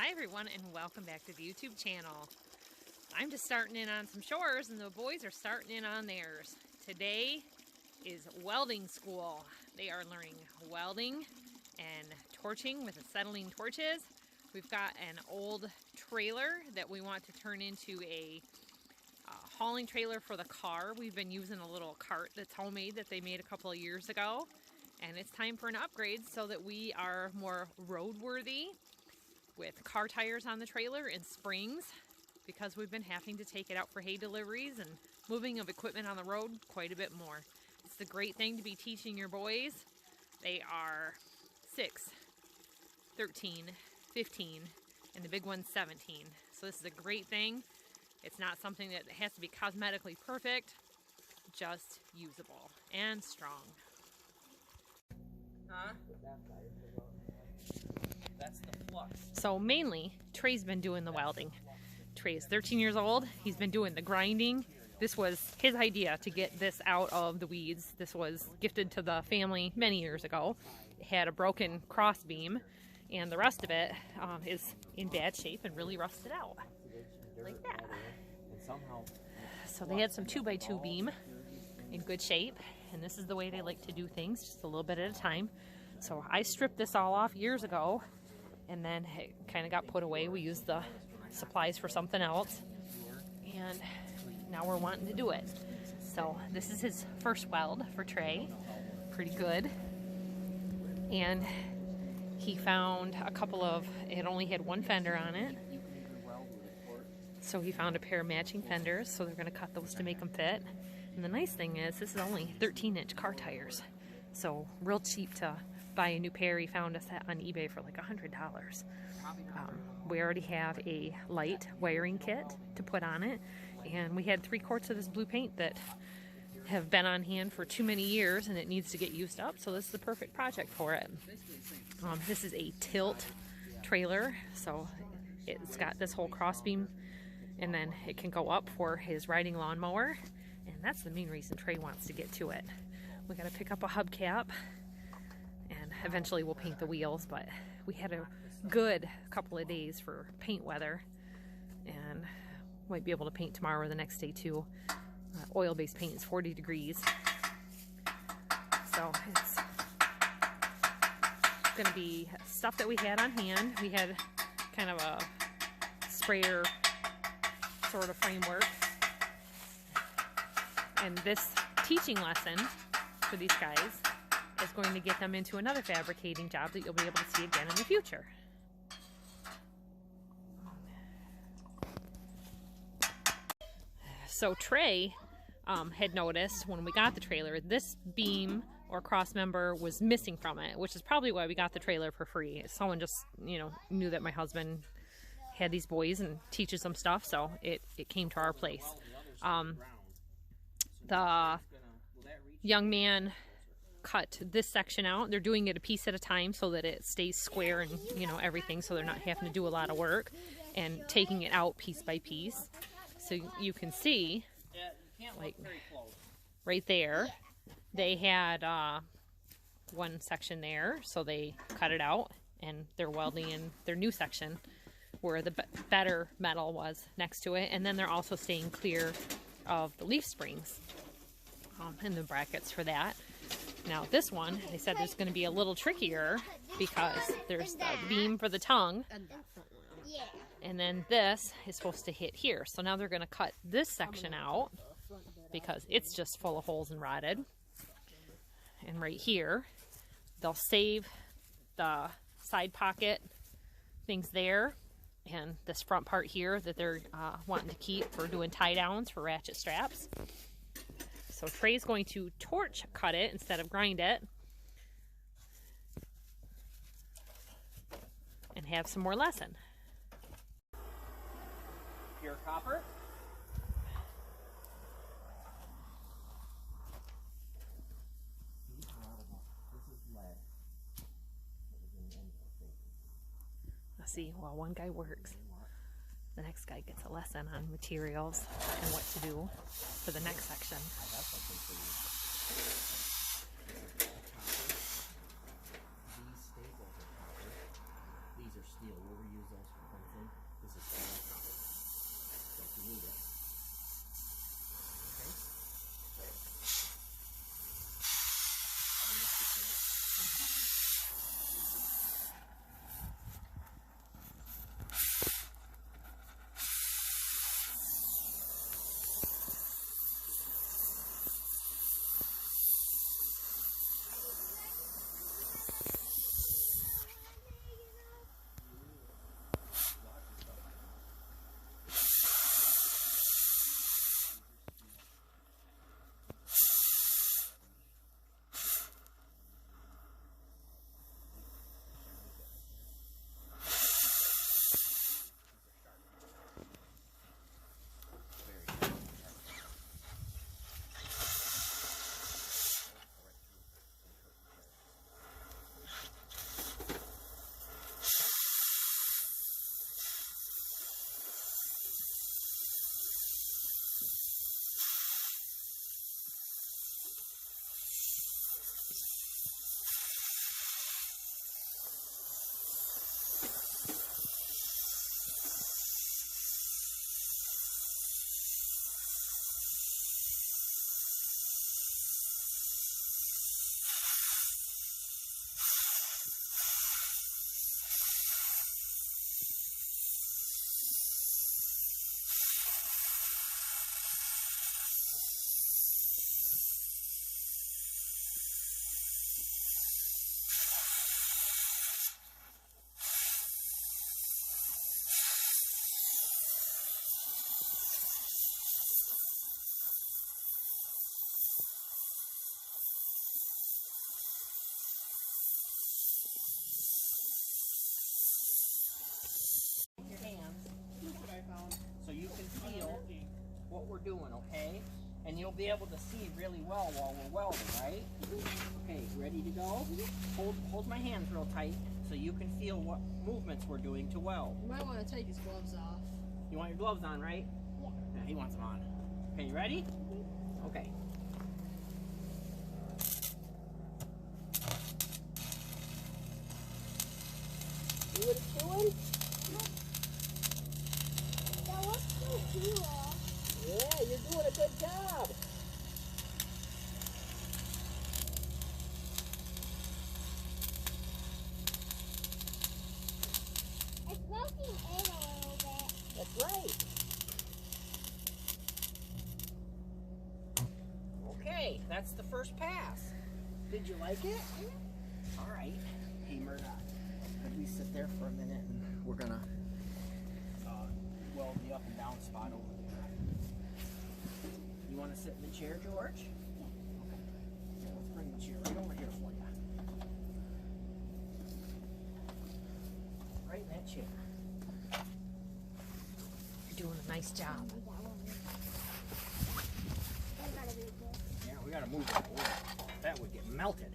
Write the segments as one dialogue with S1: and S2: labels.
S1: Hi everyone, and welcome back to the YouTube channel. I'm just starting in on some chores and the boys are starting in on theirs. Today is welding school. They are learning welding and torching with acetylene torches. We've got an old trailer that we want to turn into a hauling trailer for the car. We've been using a little cart that's homemade that they made a couple of years ago, and it's time for an upgrade so that we are more roadworthy with car tires on the trailer and springs, because we've been having to take it out for hay deliveries and moving of equipment on the road quite a bit more. It's a great thing to be teaching your boys. They are 6, 13, 15, and the big one's 17. So this is a great thing. It's not something that has to be cosmetically perfect, just usable and strong. Huh? That's the flux. So mainly, Trey's been doing the welding. Trey is 13 years old. He's been doing the grinding. This was his idea to get this out of the weeds. This was gifted to the family many years ago. It had a broken cross beam, and the rest of it is in bad shape and really rusted out. Like that. So they had some 2x2 beam in good shape, and this is the way they like to do things, just a little bit at a time. So I stripped this all off years ago, and then it kind of got put away. We used the supplies for something else, and now we're wanting to do it. So this is his first weld for Trey. Pretty good. And he found a couple of, it only had one fender on it, so he found a pair of matching fenders, so they're going to cut those to make them fit. And the nice thing is, this is only 13-inch car tires, so real cheap to buy a new pair. He found us on eBay for like $100. We already have a light wiring kit to put on it, and we had 3 quarts of this blue paint that have been on hand for too many years and it needs to get used up, so this is the perfect project for it. This is a tilt trailer, so it's got this whole crossbeam, and then it can go up for his riding lawnmower, and that's the main reason Trey wants to get to it. We got to pick up a hubcap, and eventually we'll paint the wheels, but we had a good couple of days for paint weather, and might be able to paint tomorrow or the next day too. Oil-based paint is 40 degrees, so it's gonna be stuff that we had on hand. We had kind of a sprayer sort of framework, and this teaching lesson for these guys is going to get them into another fabricating job that you'll be able to see again in the future. So Trey had noticed when we got the trailer, this beam or cross member was missing from it, which is probably why we got the trailer for free. Someone just, knew that my husband had these boys and teaches them stuff, so it came to our place. The young man cut this section out. They're doing it a piece at a time so that it stays square and everything, so they're not having to do a lot of work, and taking it out piece by piece. So you can see, like right there, they had one section there, so they cut it out and they're welding in their new section where the better metal was next to it, and then they're also staying clear of the leaf springs and the brackets for that. Now this one, they said there's going to be a little trickier because there's the beam for the tongue, and then this is supposed to hit here. So now they're going to cut this section out because it's just full of holes and rotted. And right here, they'll save the side pocket things there, and this front part here that they're wanting to keep for doing tie downs for ratchet straps. So Trey's going to torch cut it instead of grind it, and have some more lesson. Pure copper. Let's see, while one guy works, the next guy gets a lesson on materials and what to do for the next section.
S2: These staples are copper. These are steel. We'll reuse those for what we're doing, okay? And you'll be able to see really well while we're welding, right? Okay, ready to go? Hold my hands real tight so you can feel what movements we're doing to weld.
S3: You might want to take his gloves off.
S2: You want your gloves on, right? Yeah, he wants them on. Okay, you ready? Okay. See what it's doing?
S4: That looks so cool.
S2: Yeah, you're doing a good job.
S4: It's smoking in a little bit.
S2: That's right. Okay, that's the first pass. Did you like it? All right. Hey, Murdoch, could we sit there for a minute and we're gonna weld the up and down spot over there. You want to sit in the chair, George? Yeah. Okay. Yeah, let's bring the chair right over here for you. Right in that chair.
S1: You're doing a nice job.
S2: Yeah, we gotta move that wood. That would get melted.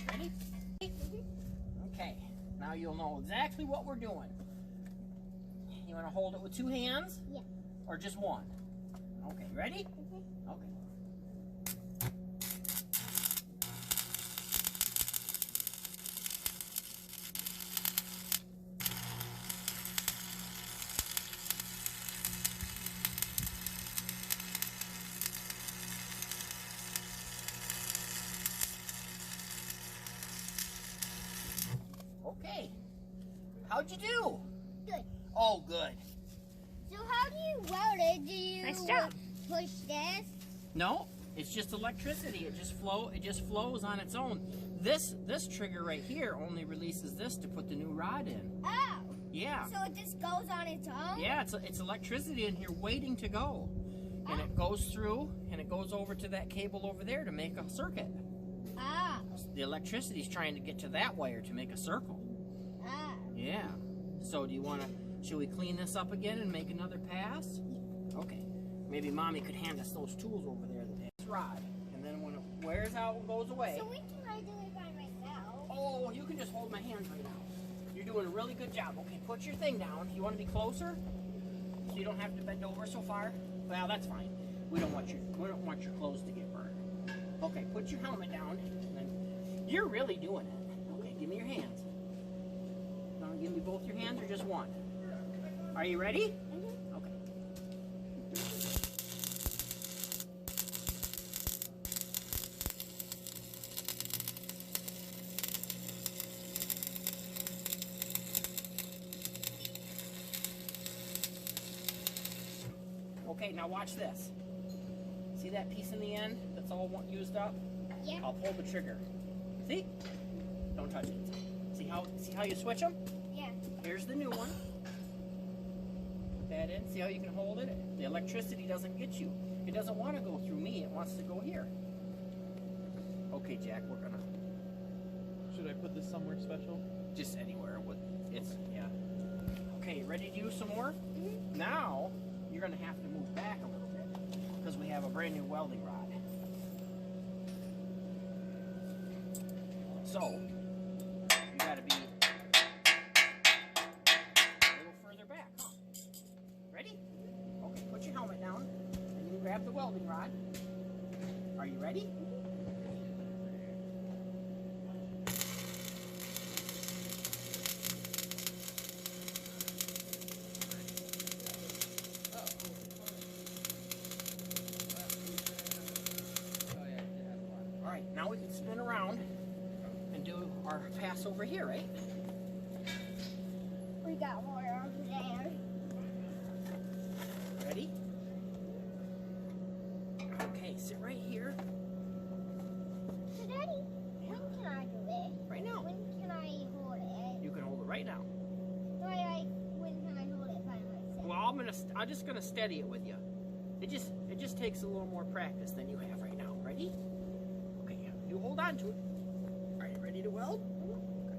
S2: Ready? Okay. Now you'll know exactly what we're doing. You want to hold it with two hands?
S4: Yeah.
S2: Or just one? Okay, ready? Okay. Okay. How'd you do?
S4: Good.
S2: Oh, good.
S4: So how do you weld it? Do you
S1: Nice job.
S4: push this?
S2: No, it's just electricity. It just flows on its own. This trigger right here only releases this to put the new rod in.
S4: Oh.
S2: Yeah.
S4: So it just goes on its own?
S2: Yeah, it's electricity in here waiting to go. And it goes through and it goes over to that cable over there to make a circuit.
S4: Ah.
S2: The electricity's trying to get to that wire to make a circle.
S4: Ah.
S2: Yeah. So do you want to, should we clean this up again and make another pass? Okay. Maybe Mommy could hand us those tools over there, this rod. And then when it wears out and goes away.
S4: So when can I do it by myself?
S2: Oh, you can just hold my hands right now. You're doing a really good job. Okay, put your thing down. You want to be closer? So you don't have to bend over so far? Well, that's fine. We don't want your clothes to get burned. Okay, put your helmet down. And then you're really doing it. Okay, give me your hands. Want to give me both your hands or just one? Are you ready? Okay. Okay, now watch this. See that piece in the end that's all used up?
S4: Yeah.
S2: I'll pull the trigger. See? Don't touch it. See how you switch them?
S4: Yeah.
S2: Here's the new one. Put that in. See how you can hold it? The electricity doesn't get you. It doesn't want to go through me. It wants to go here. Okay, Jack, we're gonna.
S5: Should I put this somewhere special?
S2: Just anywhere. Yeah. Okay, ready to do some more? Now, you're gonna have to move back a little bit because we have a brand new welding rod. So, you gotta be a little further back, huh? Ready? Okay, put your helmet down and you grab the welding rod. Are you ready? Alright, now we can spin around and do our pass over here, right?
S4: We got more over there.
S2: Ready? Okay, sit right here.
S4: So Daddy, when can I do it?
S2: Right now.
S4: When can I hold it?
S2: You can hold it right now.
S4: When can I hold it by myself?
S2: Well, I'm just gonna steady it with you. It just takes a little more practice than you have right now. Ready? Okay, you hold on to it. Are you ready to weld? Okay.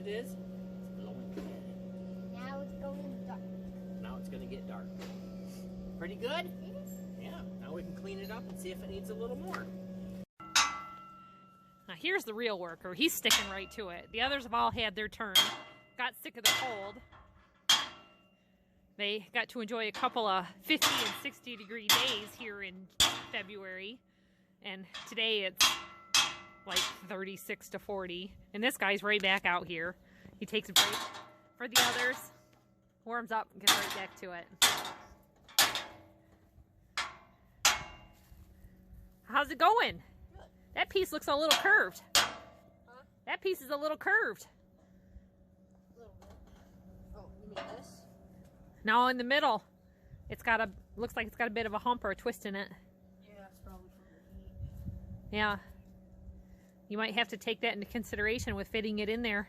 S2: it is? It's glowing red.
S4: Now it's going dark.
S2: Now it's gonna get dark. Pretty good? Yeah. Now we can clean it up and see if it needs a little more.
S1: Now here's the real worker. He's sticking right to it. The others have all had their turn. Got sick of the cold. They got to enjoy a couple of 50 and 60 degree days here in February. And today it's like 36 to 40. And this guy's right back out here. He takes a break for the others, warms up, and gets right back to it. How's it going?
S3: Good.
S1: That piece looks a little curved.
S3: Huh?
S1: That piece is a little curved.
S3: A little bit. Oh, you mean this?
S1: No, in the middle. It's got a, looks like it's got a bit of a hump or a twist in it.
S3: Yeah, it's probably from the heat.
S1: Yeah. You might have to take that into consideration with fitting it in there.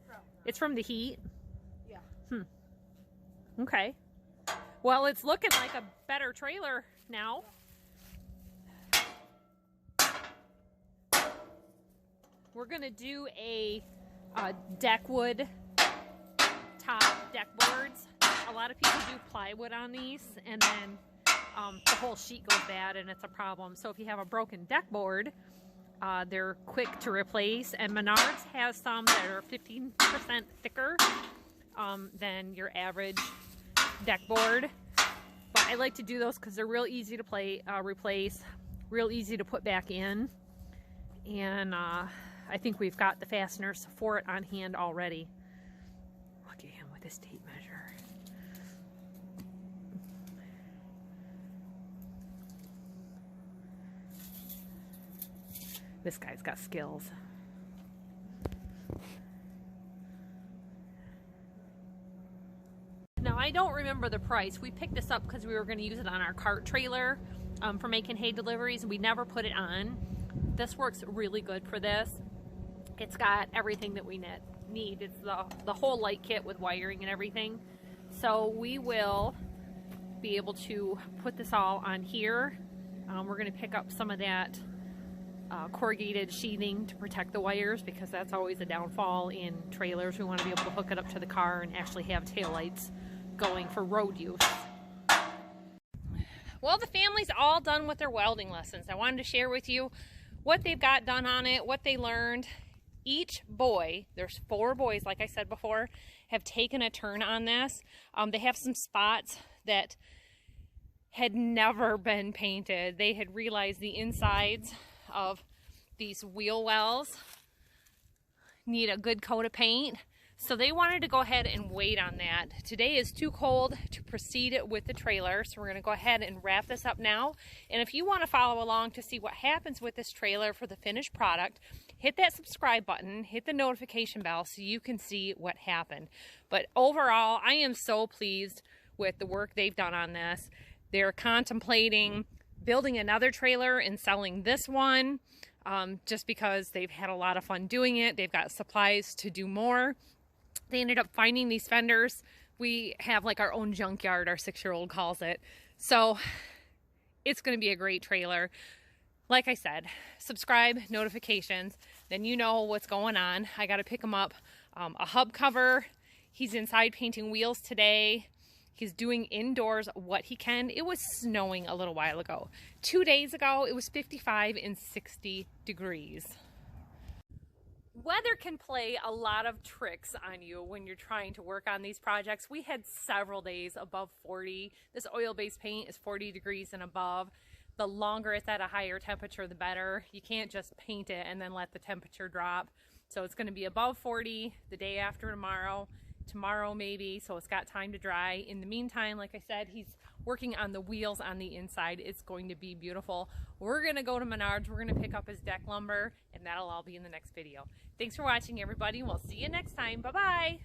S3: Probably not.
S1: It's from the heat.
S3: Yeah.
S1: Okay. Well, it's looking like a better trailer now. We're gonna do a deck wood top deck boards. A lot of people do plywood on these, and then the whole sheet goes bad and it's a problem. So if you have a broken deck board, they're quick to replace, and Menards has some that are 15% thicker than your average deck board. But I like to do those because they're real easy to replace, real easy to put back in, and I think we've got the fasteners for it on hand already. Look at him with his tape measure. This guy's got skills. Now, I don't remember the price. We picked this up because we were going to use it on our cart trailer for making hay deliveries. We never put it on. This works really good for this. It's got everything that we need. It's the whole light kit with wiring and everything. So we will be able to put this all on here. We're going to pick up some of that corrugated sheathing to protect the wires, because that's always a downfall in trailers. We want to be able to hook it up to the car and actually have taillights going for road use. Well, the family's all done with their welding lessons. I wanted to share with you what they've got done on it, what they learned. Each boy, there's 4 boys, like I said before, have taken a turn on this. They have some spots that had never been painted. They had realized the insides of these wheel wells need a good coat of paint. So they wanted to go ahead and wait on that. Today is too cold to proceed with the trailer, so we're going to go ahead and wrap this up now. And if you want to follow along to see what happens with this trailer for the finished product, hit that subscribe button, hit the notification bell so you can see what happened. But overall, I am so pleased with the work they've done on this. They're contemplating building another trailer and selling this one just because they've had a lot of fun doing it. They've got supplies to do more. They ended up finding these fenders. We have like our own junkyard, our 6-year-old calls it. So it's going to be a great trailer. Like I said, subscribe, notifications, then you know what's going on. I got to pick him up a hub cover. He's inside painting wheels today. He's doing indoors what he can. It was snowing a little while ago. 2 days ago, it was 55 and 60 degrees. Weather can play a lot of tricks on you when you're trying to work on these projects. We had several days above 40. This oil-based paint is 40 degrees and above. The longer it's at a higher temperature, the better. You can't just paint it and then let the temperature drop. So it's going to be above 40 the day after tomorrow maybe, so it's got time to dry. In the meantime, like I said, he's working on the wheels on the inside. It's going to be beautiful. We're going to go to Menards. We're going to pick up his deck lumber, and that'll all be in the next video. Thanks for watching, everybody. We'll see you next time. Bye-bye.